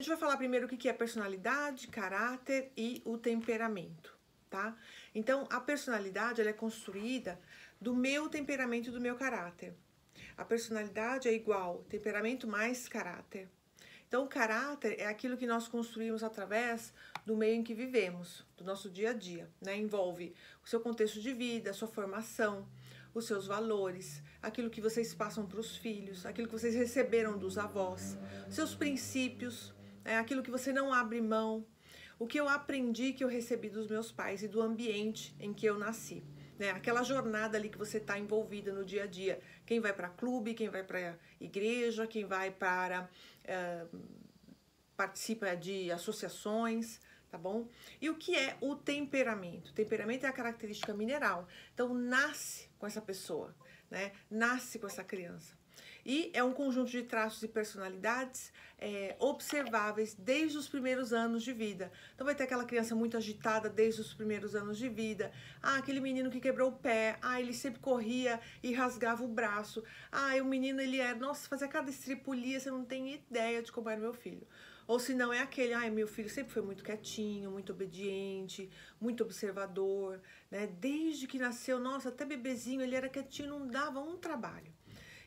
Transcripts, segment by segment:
A gente vai falar primeiro o que é personalidade, caráter e o temperamento, tá? Então, a personalidade ela é construída do meu temperamento e do meu caráter. A personalidade é igual temperamento mais caráter. Então, o caráter é aquilo que nós construímos através do meio em que vivemos, do nosso dia a dia, né? Envolve o seu contexto de vida, a sua formação, os seus valores, aquilo que vocês passam para os filhos, aquilo que vocês receberam dos avós, seus princípios, aquilo que você não abre mão, o que eu aprendi, que eu recebi dos meus pais e do ambiente em que eu nasci. Né? Aquela jornada ali que você está envolvida no dia a dia. Quem vai para clube, quem vai para igreja, quem vai para... participa de associações, tá bom? E o que é o temperamento? O temperamento é a característica mineral. Então, nasce com essa pessoa, né? Nasce com essa criança. E é um conjunto de traços e personalidades observáveis desde os primeiros anos de vida. Então vai ter aquela criança muito agitada desde os primeiros anos de vida. Ah, aquele menino que quebrou o pé. Ah, ele sempre corria e rasgava o braço. Ah, o menino ele era, nossa, fazia cada estripulia, você não tem ideia de como era meu filho. Ou se não é aquele, ai, meu filho sempre foi muito quietinho, muito obediente, muito observador, né? Desde que nasceu, nossa, até bebezinho ele era quietinho, não dava um trabalho.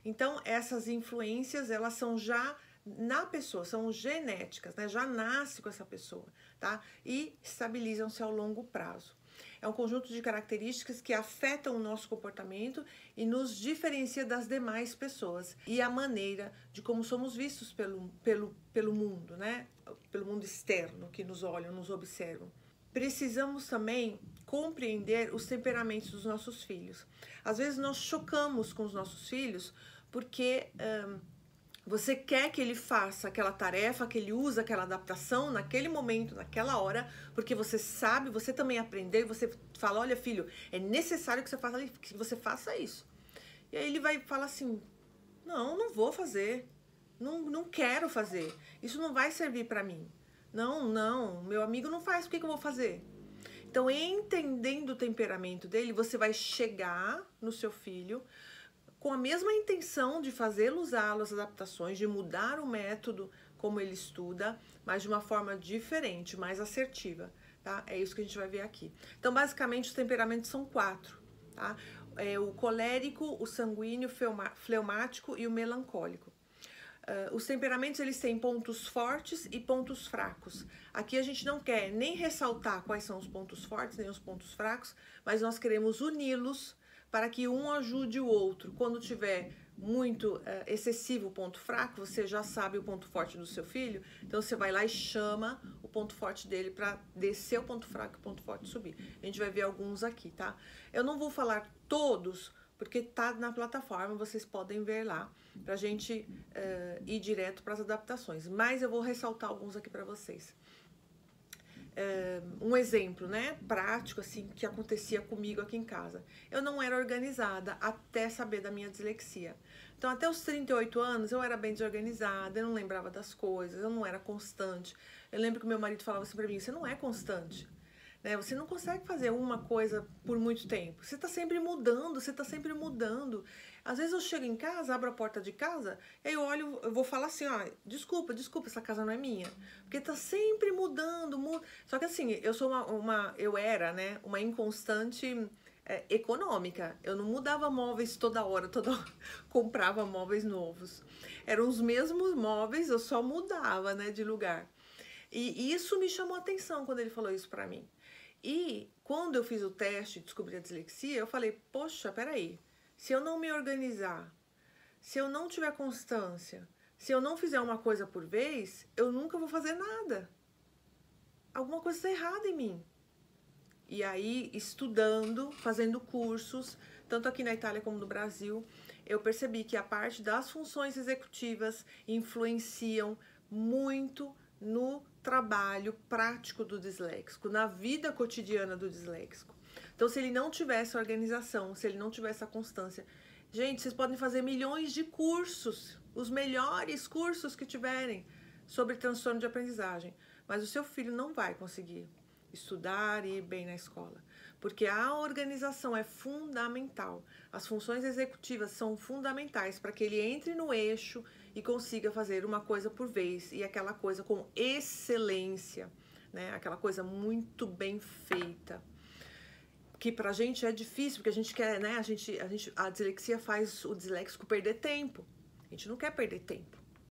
Então, essas influências, elas são já na pessoa, são genéticas, né? Já nasce com essa pessoa, tá? E estabilizam-se ao longo prazo. É um conjunto de características que afetam o nosso comportamento e nos diferencia das demais pessoas. E a maneira de como somos vistos pelo mundo, né? Pelo mundo externo que nos olham, nos observam. Precisamos também compreender os temperamentos dos nossos filhos. Às vezes nós chocamos com os nossos filhos porque você quer que ele faça aquela tarefa, que ele use aquela adaptação naquele momento, naquela hora, porque você sabe, você também aprendeu, e você fala, olha filho, é necessário que você faça isso. E aí ele vai falar assim, não vou fazer, não quero fazer, isso não vai servir para mim. Não, meu amigo não faz, por que eu vou fazer? Então, entendendo o temperamento dele, você vai chegar no seu filho com a mesma intenção de fazê-lo usar as adaptações, de mudar o método como ele estuda, mas de uma forma diferente, mais assertiva, tá? É isso que a gente vai ver aqui. Então, basicamente, os temperamentos são 4, tá? O colérico, o sanguíneo, fleumático e o melancólico. Os temperamentos, eles têm pontos fortes e pontos fracos. Aqui a gente não quer nem ressaltar quais são os pontos fortes, nem os pontos fracos, mas nós queremos uni-los para que um ajude o outro. Quando tiver muito excessivo o ponto fraco, você já sabe o ponto forte do seu filho, então você vai lá e chama o ponto forte dele para descer o ponto fraco e o ponto forte subir. A gente vai ver alguns aqui, tá? Eu não vou falar todos, porque tá na plataforma, vocês podem ver lá, pra gente ir direto para as adaptações. Mas eu vou ressaltar alguns aqui para vocês. Um exemplo, né, prático, assim, que acontecia comigo aqui em casa. Eu não era organizada até saber da minha dislexia. Então, até os 38 anos, eu era bem desorganizada, eu não lembrava das coisas, eu não era constante. Eu lembro que meu marido falava assim pra mim, você não é constante. Né? Você não consegue fazer uma coisa por muito tempo. Você tá sempre mudando, você tá sempre mudando. Às vezes eu chego em casa, abro a porta de casa, e aí eu olho, eu vou falar assim, ó, desculpa, essa casa não é minha. Porque tá sempre mudando. Só que assim, eu sou eu era, né, uma inconstante econômica. Eu não mudava móveis toda hora, comprava móveis novos. Eram os mesmos móveis, eu só mudava, né, de lugar. E isso me chamou a atenção quando ele falou isso pra mim. E quando eu fiz o teste e descobri a dislexia, eu falei, poxa, peraí, se eu não me organizar, se eu não tiver constância, se eu não fizer uma coisa por vez, eu nunca vou fazer nada. Alguma coisa está errada em mim. E aí, estudando, fazendo cursos, tanto aqui na Itália como no Brasil, eu percebi que a parte das funções executivas influenciam muito no trabalho prático do disléxico, na vida cotidiana do disléxico. Então, se ele não tiver essa organização, se ele não tiver essa constância, gente, vocês podem fazer milhões de cursos, os melhores cursos que tiverem sobre transtorno de aprendizagem, mas o seu filho não vai conseguir estudar e ir bem na escola, porque a organização é fundamental. As funções executivas são fundamentais para que ele entre no eixo e consiga fazer uma coisa por vez, e aquela coisa com excelência, né? Aquela coisa muito bem feita. Que pra gente é difícil, porque a gente quer, né? A dislexia faz o disléxico perder tempo. A gente não quer perder tempo.